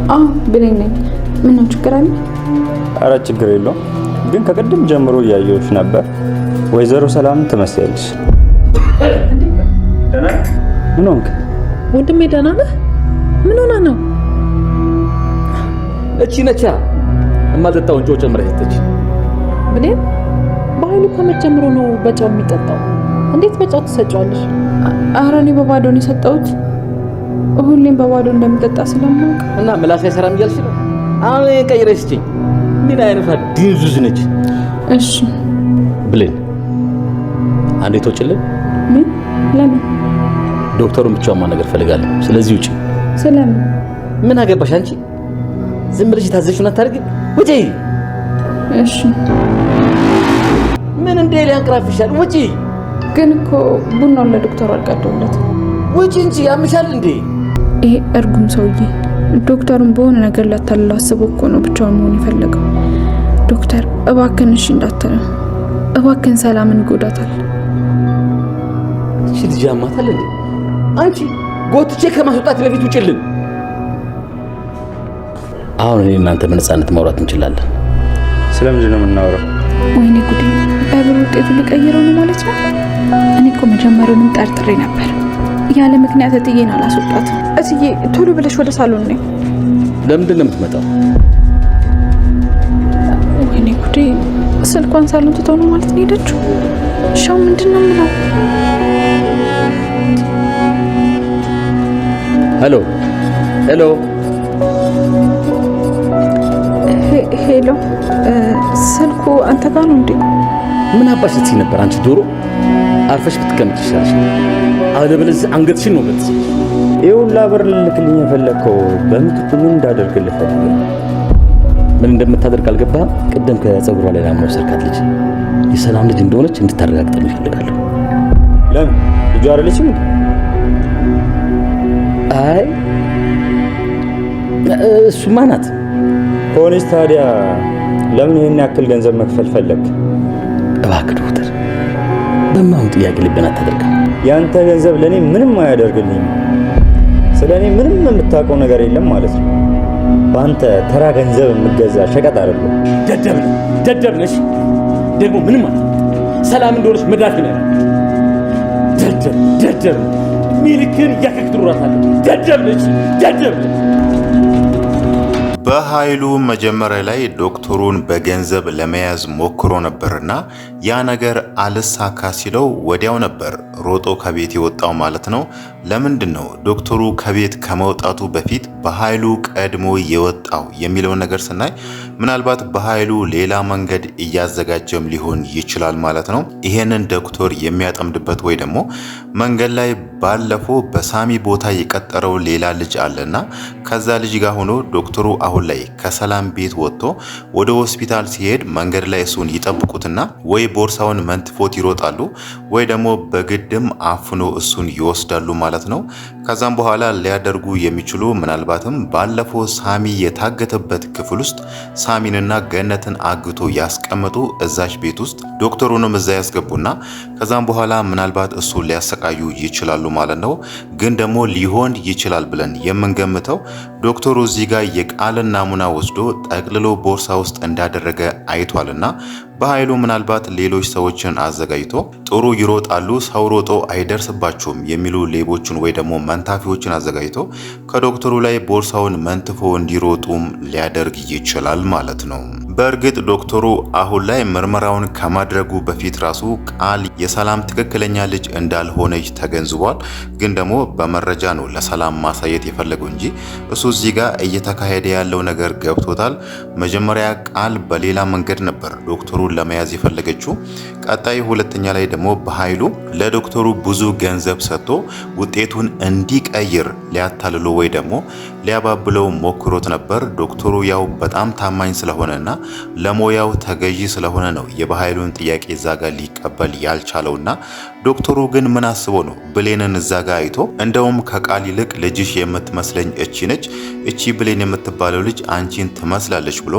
አዎ ብለኝ ነኝ። ምን ነው ችግር አለ? ኧረ ችግር የለውም። ግን ከቅድም ጀምሮ እያየሁሽ ነበር። ወይዘሮ ሰላም ትመስያለሽ። ምን ሆንክ? ወንድሜ ደህና ነህ? ምን ሆና ነው? እቺ ነቻ እማልጠጣውን ጨው ጨምረህ እተች። ብሌን በኃይሉ ከመጀመሩ ነው በጨው የሚጠጣው። እንዴት በጨው ትሰጫለሽ? ኧረ እኔ በባዶ ነው የሰጠሁት። ሁሌም በባዶ እንደምጠጣ ስለማውቅ እና ምላስ አይሰራም እያልሽ ነው? አሁን ቀይረሽ ስጪኝ። ምን አይነቷ ድንዙዝ ነች? እሺ ብሌን አንዴ ተወጭልን። ምን? ለምን? ዶክተሩን ብቻውን ማናገር ፈልጋለሁ። ስለዚህ ውጪ። ስለምን? ምን አገባሽ አንቺ? ዝም ብለሽ ታዘሽውን አታርጊ። ውጪ። እሺ ምን እንደ ሊያንቀራፍሻል? ውጪ። ግን እኮ ቡናውን ለዶክተሩ አልቀደውለት። ውጪ እንጂ ያምሻል እንዴ? ይሄ እርጉም ሰውዬ ዶክተሩን በሆነ ነገር ሊያታልለው አስቦ እኮ ነው ብቻውን መሆን የፈለገው። ዶክተር እባክን እሺ እንዳትለው፣ እባክን ሰላምን ይጎዳታል። እሺ ልጅ ያማታል እንዴ? አንቺ ጎትቼ ከማስወጣት በፊት ውጪልን። አሁን እኔ እናንተ በነፃነት ማውራት እንችላለን። ስለምንድን ነው የምናወራው? ወይኔ ጉዴ! በብር ውጤቱ ሊቀይረው ነው ማለት ነው። እኔ እኮ መጀመሪያውንም ጠርጥሬ ነበር። ያለ ምክንያት እትዬን አላስወጣትም። እትዬ ቶሎ ብለሽ ወደ ሳሎን ነይ። ለምንድን ነው የምትመጣው? ወይኔ ጉዴ! ስልኳን ሳሎን ትተው ነው ማለት ነው ሄደችው። ሻው ምንድን ነው የምለው? ሄሎ ሄሎ ሄሎ፣ ስልኩ አንተ ጋር ነው እንዴ? ምን አባሽ ልትይ ነበር አንቺ ዶሮ? አርፈሽ ብትቀመጭ ይሻልሽ። አለበለዚያ አንገትሽን ነው ማለት። ይኸውልህ ብር ልልክልኝ የፈለግከው በምትኩ ምን እንዳደርግልህ ፈልገህ? ምን እንደምታደርግ አልገባህም? ቅድም ከጸጉሯ ላይ ላምነው ሰርካት ልጅ የሰላም ልጅ እንደሆነች እንድታረጋግጥልኝ እፈልጋለሁ። ለምን? ልጁ አይደለችም? አይ እሱማ ናት። ከሆነች ታዲያ ለምን ይሄን ያክል ገንዘብ መክፈል ፈለግ? እባክህ ዶክተር በማን ጥያቄ ልቤን አታደርግም? ያንተ ገንዘብ ለኔ ምንም አያደርግልኝም። ስለኔ ምንም የምታውቀው ነገር የለም ማለት ነው። በአንተ ተራ ገንዘብ የምገዛ ሸቀጥ አይደለም። ደደብ ነሽ። ደግሞ ምንም ማለት ሰላም እንደሆነች መዳፍ ነው። ደደብ ሚልክን ያከክትሩራታለች። ደደብ ነሽ። በኃይሉ መጀመሪያ ላይ ዶክተሩን በገንዘብ ለመያዝ ሞክሮ ነበርና ያ ነገር አልሳካ ሲለው ወዲያው ነበር ሮጦ ከቤት የወጣው ማለት ነው። ለምንድን ነው ዶክተሩ ከቤት ከመውጣቱ በፊት በኃይሉ ቀድሞ የወጣው የሚለውን ነገር ስናይ ምናልባት በኃይሉ ሌላ መንገድ እያዘጋጀም ሊሆን ይችላል ማለት ነው። ይሄንን ዶክተር የሚያጠምድበት ወይ ደግሞ መንገድ ላይ ባለፈው በሳሚ ቦታ የቀጠረው ሌላ ልጅ አለና ከዛ ልጅ ጋር ሆኖ ዶክተሩ አሁን ላይ ከሰላም ቤት ወጥቶ ወደ ሆስፒታል ሲሄድ መንገድ ላይ እሱን ይጠብቁትና ወይ ቦርሳውን መንትፎት ይሮጣሉ ወይ ደግሞ በግድም አፍኖ እሱን ይወስዳሉ ማለት ነው። ከዛም በኋላ ሊያደርጉ የሚችሉ ምናልባትም ባለፈው ሳሚ የታገተበት ክፍል ውስጥ ሳሚንና ገነትን አግቶ ያስቀምጡ እዛሽ ቤት ውስጥ ዶክተሩንም እዛ ያስገቡና ከዛም በኋላ ምናልባት እሱ ሊያሰቃዩ ይችላሉ ማለት ነው። ግን ደግሞ ሊሆን ይችላል ብለን የምንገምተው ዶክተሩ እዚህ ጋር የቃልን ናሙና ወስዶ ጠቅልሎ ቦርሳ ውስጥ እንዳደረገ አይቷልና በኃይሉ ምናልባት ሌሎች ሰዎችን አዘጋጅቶ ጥሩ ይሮጣሉ ሰው ሮጦ አይደርስባቸውም የሚሉ ሌቦችን ወይ ደግሞ መንታፊዎችን አዘጋጅቶ ከዶክተሩ ላይ ቦርሳውን መንትፎ እንዲሮጡም ሊያደርግ ይችላል ማለት ነው። በእርግጥ ዶክተሩ አሁን ላይ ምርመራውን ከማድረጉ በፊት ራሱ ቃል የሰላም ትክክለኛ ልጅ እንዳልሆነች ተገንዝቧል። ግን ደግሞ በመረጃ ነው ለሰላም ማሳየት የፈለገው እንጂ እሱ እዚህ ጋር እየተካሄደ ያለው ነገር ገብቶታል። መጀመሪያ ቃል በሌላ መንገድ ነበር ዶክተሩን ለመያዝ የፈለገችው። ቀጣይ ሁለተኛ ላይ ደግሞ በኃይሉ ለዶክተሩ ብዙ ገንዘብ ሰጥቶ ውጤቱን እንዲቀይር ሊያታልሎ ወይ ደግሞ ሊያባብለው ሞክሮት ነበር። ዶክተሩ ያው በጣም ታማኝ ስለሆነና ለሞያው ተገዢ ስለሆነ ነው የበኃይሉን ጥያቄ ዛጋ ሊቀበል ያልቻለውና ዶክተሩ ግን ምን አስቦ ነው ብሌንን ዛጋ አይቶ እንደውም ከቃል ይልቅ ልጅሽ የምትመስለኝ እቺ ነች፣ እቺ ብሌን የምትባለው ልጅ አንቺን ትመስላለች ብሎ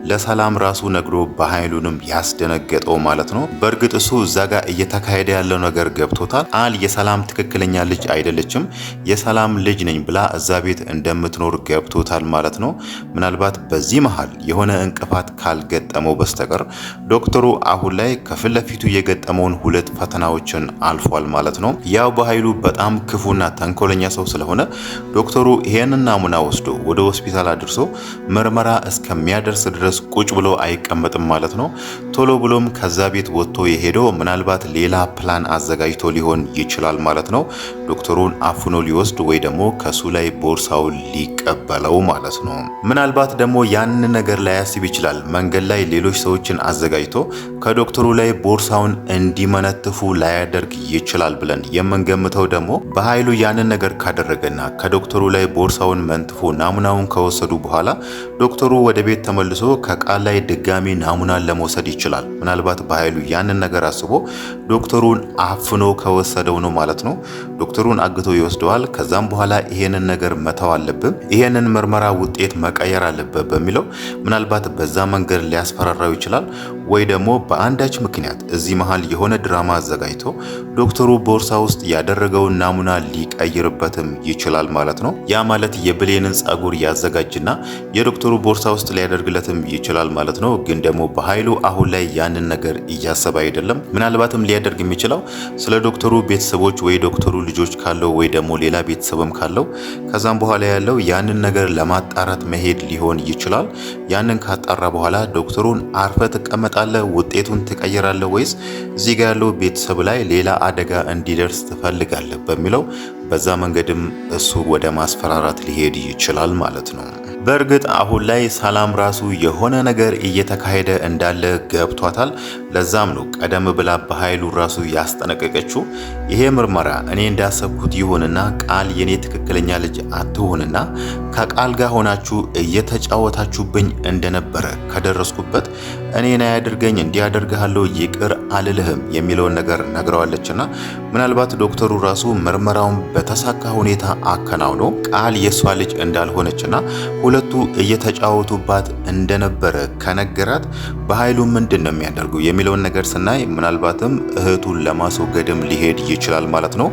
ለሰላም ራሱ ነግሮ በኃይሉንም ያስደነገጠው ማለት ነው። በእርግጥ እሱ እዛ ጋር እየተካሄደ ያለው ነገር ገብቶታል። ቃል የሰላም ትክክለኛ ልጅ አይደለችም፣ የሰላም ልጅ ነኝ ብላ እዛ ቤት እንደምትኖር ገብቶታል ማለት ነው። ምናልባት በዚህ መሃል የሆነ እንቅፋት ካልገጠመው በስተቀር ዶክተሩ አሁን ላይ ከፊት ለፊቱ የገጠመውን 2 ፈተናዎችን አልፏል ማለት ነው። ያው በኃይሉ በጣም ክፉና ተንኮለኛ ሰው ስለሆነ ዶክተሩ ይሄንን ናሙና ወስዶ ወደ ሆስፒታል አድርሶ ምርመራ እስከሚያደርስ ድረስ ቁጭ ብሎ አይቀመጥም ማለት ነው። ቶሎ ብሎም ከዛ ቤት ወጥቶ የሄደው ምናልባት ሌላ ፕላን አዘጋጅቶ ሊሆን ይችላል ማለት ነው። ዶክተሩን አፍኖ ሊወስድ ወይ ደግሞ ከሱ ላይ ቦርሳውን ሊቀበለው ማለት ነው። ምናልባት ደግሞ ያን ነገር ላያስብ ይችላል። መንገድ ላይ ሌሎች ሰዎችን አዘጋጅቶ ከዶክተሩ ላይ ቦርሳውን እንዲመነትፉ ላያደርግ ይችላል ብለን የምንገምተው ደግሞ በኃይሉ ያንን ነገር ካደረገና ከዶክተሩ ላይ ቦርሳውን መንትፎ ናሙናውን ከወሰዱ በኋላ ዶክተሩ ወደ ቤት ተመልሶ ከቃል ላይ ድጋሚ ናሙናን ለመውሰድ ይችላል። ምናልባት በኃይሉ ያንን ነገር አስቦ ዶክተሩን አፍኖ ከወሰደው ነው ማለት ነው። ዶክተሩን አግቶ ይወስደዋል። ከዛም በኋላ ይሄንን ነገር መተው አለብህ፣ ይሄንን ምርመራ ውጤት መቀየር አለብህ በሚለው ምናልባት በዛ መንገድ ሊያስፈራራው ይችላል። ወይ ደግሞ በአንዳች ምክንያት እዚህ መሃል የሆነ ድራማ አዘጋጅቶ ዶክተሩ ቦርሳ ውስጥ ያደረገውን ናሙና ሊቀይርበትም ይችላል ማለት ነው። ያ ማለት የብሌንን ጸጉር ያዘጋጅና የዶክተሩ ቦርሳ ውስጥ ሊያደርግለትም ይችላል ማለት ነው። ግን ደግሞ በኃይሉ አሁን ላይ ያንን ነገር እያሰበ አይደለም። ምናልባትም ሊያደርግ የሚችለው ስለ ዶክተሩ ቤተሰቦች ወይ ዶክተሩ ልጆች ካለው ወይ ደግሞ ሌላ ቤተሰብም ካለው ከዛም በኋላ ያለው ያንን ነገር ለማጣራት መሄድ ሊሆን ይችላል። ያንን ካጣራ በኋላ ዶክተሩን አርፈ ትቀመጣለህ፣ ውጤቱን ትቀይራለህ ወይስ እዚህ ጋር ያለው ቤተሰብ ላይ ሌላ አደጋ እንዲደርስ ትፈልጋለህ በሚለው በዛ መንገድም እሱ ወደ ማስፈራራት ሊሄድ ይችላል ማለት ነው። በእርግጥ አሁን ላይ ሰላም ራሱ የሆነ ነገር እየተካሄደ እንዳለ ገብቷታል። ለዛም ነው ቀደም ብላ በኃይሉ ራሱ ያስጠነቀቀችው። ይሄ ምርመራ እኔ እንዳሰብኩት ይሁንና ቃል የኔ ትክክለኛ ልጅ አትሆንና ከቃል ጋር ሆናችሁ እየተጫወታችሁብኝ እንደነበረ ከደረስኩበት እኔን አያድርገኝ እንዲያደርግሃለሁ ይቅር አልልህም የሚለውን ነገር ነግረዋለችና ምናልባት ዶክተሩ ራሱ ምርመራውን በተሳካ ሁኔታ አከናውኖ ቃል የሷ ልጅ እንዳልሆነችና ሁለቱ እየተጫወቱባት እንደነበረ ከነገራት በኃይሉ ምንድን ነው የሚያደርገው የሚለውን ነገር ስናይ ምናልባትም እህቱን ለማስወገድም ሊሄድ ይችላል ማለት ነው።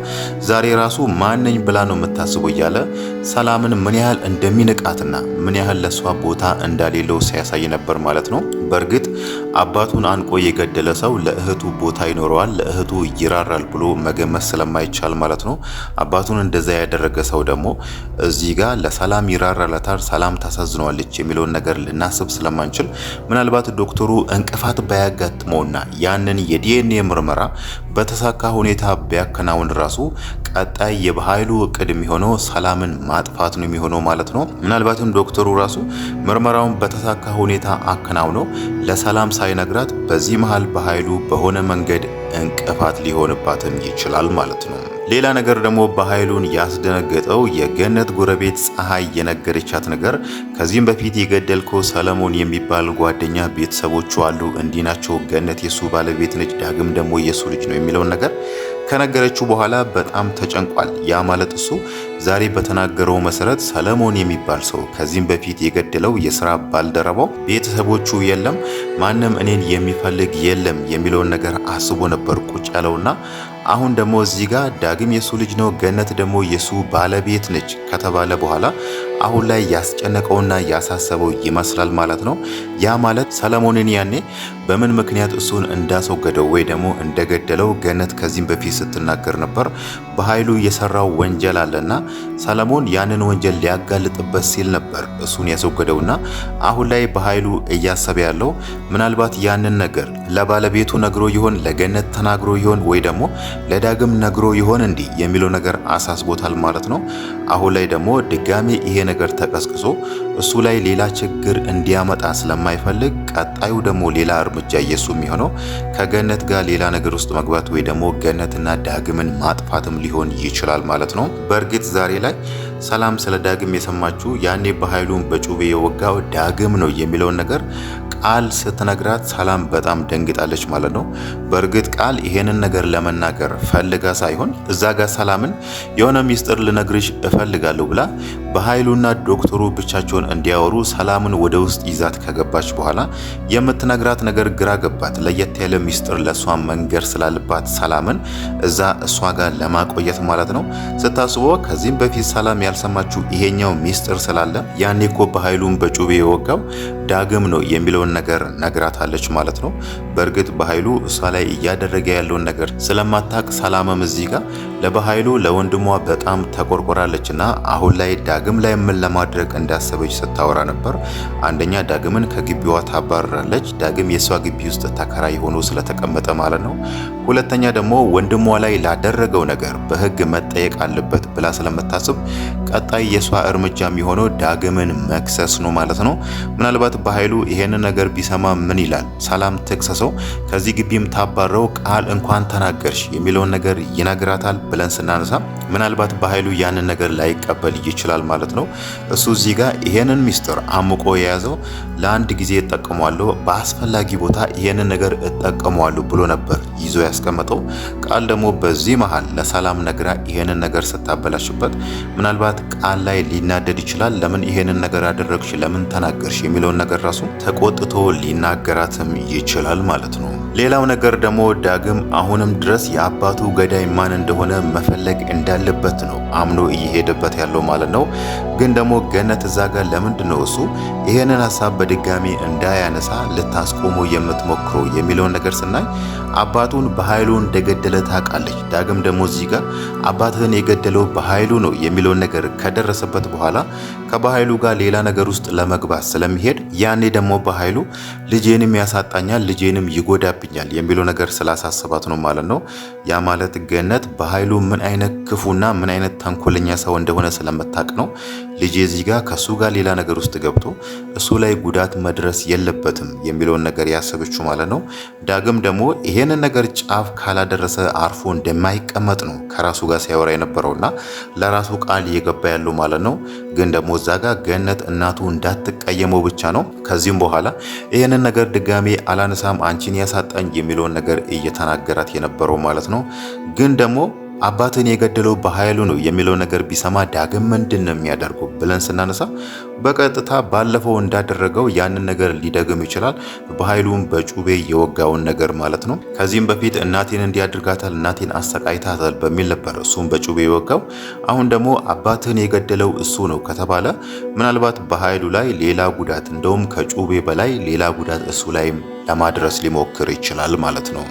ዛሬ ራሱ ማንኝ ብላ ነው የምታስበው እያለ ሰላምን ምን ያህል እንደሚንቃትና ምን ያህል ለሷ ቦታ እንዳሌለው ሲያሳይ ነበር ማለት ነው። በእርግጥ አባቱን አንቆ የገደለ ሰው ለእህቱ ቦታ ይኖረዋል፣ ለእህቱ ይራራል ብሎ መገመት ስለማይቻል ማለት ነው። አባቱን እንደዛ ያደረገ ሰው ደግሞ እዚህ ጋር ለሰላም ይራራላታል፣ ሰላም ታሳዝነዋለች የሚለውን ነገር ልናስብ ስለማንችል ምናልባት ዶክተሩ እንቅፋት ባያጋጥመውና ያንን የዲኤንኤ ምርመራ በተሳካ ሁኔታ ቢያከናውን ራሱ ቀጣይ የበኃይሉ እቅድ የሚሆነው ሰላምን ማጥፋት ነው የሚሆነው ማለት ነው። ምናልባትም ዶክተሩ ራሱ ምርመራውን በተሳካ ሁኔታ አከናውኖ ለሰላም ሳይነግራት በዚህ መሃል በኃይሉ በሆነ መንገድ እንቅፋት ሊሆንባትም ይችላል ማለት ነው። ሌላ ነገር ደግሞ በኃይሉን ያስደነገጠው የገነት ጎረቤት ፀሐይ የነገረቻት ነገር ከዚህም በፊት የገደልከው ሰለሞን የሚባል ጓደኛ ቤተሰቦቹ አሉ፣ እንዲህ ናቸው፣ ገነት የሱ ባለቤት ነች፣ ዳግም ደግሞ የሱ ልጅ ነው የሚለውን ነገር ከነገረችው በኋላ በጣም ተጨንቋል። ያ ማለት እሱ ዛሬ በተናገረው መሰረት ሰለሞን የሚባል ሰው ከዚህም በፊት የገደለው የስራ ባልደረባው ቤተሰቦቹ የለም፣ ማንም እኔን የሚፈልግ የለም የሚለውን ነገር አስቦ ነበር ቁጭ ያለውና አሁን ደግሞ እዚህ ጋር ዳግም የሱ ልጅ ነው፣ ገነት ደግሞ የሱ ባለቤት ነች ከተባለ በኋላ አሁን ላይ ያስጨነቀውና ያሳሰበው ይመስላል ማለት ነው። ያ ማለት ሰለሞንን ያኔ በምን ምክንያት እሱን እንዳስወገደው ወይ ደግሞ እንደገደለው ገነት ከዚህም በፊት ስትናገር ነበር። በኃይሉ የሰራው ወንጀል አለና ሰለሞን ያንን ወንጀል ሊያጋልጥበት ሲል ነበር እሱን ያስወገደውና አሁን ላይ በኃይሉ እያሰበ ያለው ምናልባት ያንን ነገር ለባለቤቱ ነግሮ ይሆን፣ ለገነት ተናግሮ ይሆን፣ ወይ ደግሞ ለዳግም ነግሮ ይሆን እንዲህ የሚለው ነገር አሳስቦታል ማለት ነው። አሁን ላይ ደግሞ ድጋሜ ይሄ ነገር ተቀስቅሶ እሱ ላይ ሌላ ችግር እንዲያመጣ ስለማይፈልግ ቀጣዩ ደግሞ ሌላ እርምጃ የሱ የሚሆነው ከገነት ጋር ሌላ ነገር ውስጥ መግባት ወይ ደግሞ ገነትና ዳግምን ማጥፋትም ሊሆን ይችላል ማለት ነው። በእርግጥ ዛሬ ላይ ሰላም ስለ ዳግም የሰማችው ያኔ በኃይሉን በጩቤ የወጋው ዳግም ነው የሚለውን ነገር ቃል ስትነግራት ሰላም በጣም ደንግጣለች ማለት ነው። በእርግጥ ቃል ይሄንን ነገር ለመናገር ፈልጋ ሳይሆን እዛ ጋር ሰላምን የሆነ ሚስጥር ልነግርሽ እፈልጋለሁ ብላ በኃይሉና ዶክተሩ ብቻቸውን እንዲያወሩ ሰላምን ወደ ውስጥ ይዛት ከገባች በኋላ የምትነግራት ነገር ግራ ገባት። ለየት ያለ ሚስጥር ለሷ መንገር ስላለባት ሰላምን እዛ እሷ ጋር ለማቆየት ማለት ነው። ስታስበው ከዚህም በፊት ሰላም ያልሰማችው ይሄኛው ሚስጥር ስላለ ያኔ እኮ በኃይሉን በጩቤ የወጋው ዳግም ነው የሚለውን ነገር ነግራታለች ማለት ነው። በእርግጥ በኃይሉ እሷ ላይ እያደረገ ያለውን ነገር ስለማታቅ ሰላምም እዚህ ጋር ለበኃይሉ ለወንድሟ በጣም ተቆርቆራለችና አሁን ላይ ዳግም ላይ ምን ለማድረግ እንዳሰበች ስታወራ ነበር። አንደኛ ዳግምን ከግቢዋ ታባረራለች። ዳግም የሷ ግቢ ውስጥ ተከራይ ሆኖ ስለተቀመጠ ማለት ነው። ሁለተኛ ደግሞ ወንድሟ ላይ ላደረገው ነገር በሕግ መጠየቅ አለበት ብላ ስለምታስብ ቀጣይ የሷ እርምጃ የሚሆነው ዳግምን መክሰስ ነው ማለት ነው። ምናልባት በኃይሉ ይሄንን ነገር ቢሰማ ምን ይላል? ሰላም ትክሰሰው፣ ከዚህ ግቢም ታባረው ቃል እንኳን ተናገርሽ የሚለውን ነገር ይነግራታል ብለን ስናነሳ ምናልባት በኃይሉ ያንን ነገር ላይቀበል ይችላል ማለት ነው። እሱ እዚህ ጋር ይሄንን ሚስጥር አምቆ የያዘው ለአንድ ጊዜ እጠቀመዋለሁ፣ በአስፈላጊ ቦታ ይሄንን ነገር እጠቀመዋለሁ ብሎ ነበር ይዞ ያስቀመጠው። ቃል ደግሞ በዚህ መሃል ለሰላም ነግራ ይሄንን ነገር ስታበላሽበት ምናልባት ቃል ላይ ሊናደድ ይችላል። ለምን ይሄንን ነገር አደረግሽ፣ ለምን ተናገርሽ የሚለውን ነገር ራሱ ተቆጥቶ ሊናገራትም ይችላል ማለት ነው። ሌላው ነገር ደግሞ ዳግም አሁንም ድረስ የአባቱ ገዳይ ማን እንደሆነ መፈለግ እንዳለበት ነው አምኖ እየሄደበት ያለው ማለት ነው። ግን ደግሞ ገነት እዛ ጋር ለምንድን ነው እሱ ይሄንን ሀሳብ በድጋሚ እንዳያነሳ ልታስቆሙ የምትሞክረው የሚለውን ነገር ስናይ አባቱን በኃይሉ እንደገደለ ታውቃለች። ዳግም ደግሞ እዚህ ጋር አባትህን የገደለው በኃይሉ ነው የሚለውን ነገር ከደረሰበት በኋላ ከባኃይሉ ጋር ሌላ ነገር ውስጥ ለመግባት ስለሚሄድ ያኔ ደግሞ በኃይሉ ልጄንም ያሳጣኛል፣ ልጄንም ይጎዳብኛል የሚለው ነገር ስላሳሰባት ነው ማለት ነው። ያ ማለት ገነት በኃይሉ ምን አይነት ክፉና ምን አይነት ተንኮለኛ ሰው እንደሆነ ስለምታውቅ ነው ልጄ እዚህ ጋር ከሱ ጋር ሌላ ነገር ውስጥ ገብቶ እሱ ላይ ጉዳት መድረስ የለበትም የሚለውን ነገር ያሰበችው ማለት ነው። ዳግም ደግሞ ይሄንን ነገር ጫፍ ካላደረሰ አርፎ እንደማይቀመጥ ነው ከራሱ ጋር ሲያወራ የነበረውና ለራሱ ቃል እየገባ ያለው ማለት ነው። ግን ደግሞ እዛ ጋር ገነት እናቱ እንዳትቀየመው ብቻ ነው ከዚህም በኋላ ይሄንን ነገር ድጋሜ አላነሳም አንቺን ያሳጣኝ የሚለውን ነገር እየተናገራት የነበረው ማለት ነው። ግን ደግሞ አባትን የገደለው በኃይሉ ነው የሚለው ነገር ቢሰማ ዳግም ምንድን ነው የሚያደርገው ብለን ስናነሳ በቀጥታ ባለፈው እንዳደረገው ያንን ነገር ሊደግም ይችላል። በኃይሉም በጩቤ የወጋውን ነገር ማለት ነው። ከዚህም በፊት እናቴን እንዲያድርጋታል፣ እናቴን አሰቃይታታል በሚል ነበር እሱም በጩቤ የወጋው። አሁን ደግሞ አባትን የገደለው እሱ ነው ከተባለ ምናልባት በኃይሉ ላይ ሌላ ጉዳት እንደውም ከጩቤ በላይ ሌላ ጉዳት እሱ ላይም ለማድረስ ሊሞክር ይችላል ማለት ነው።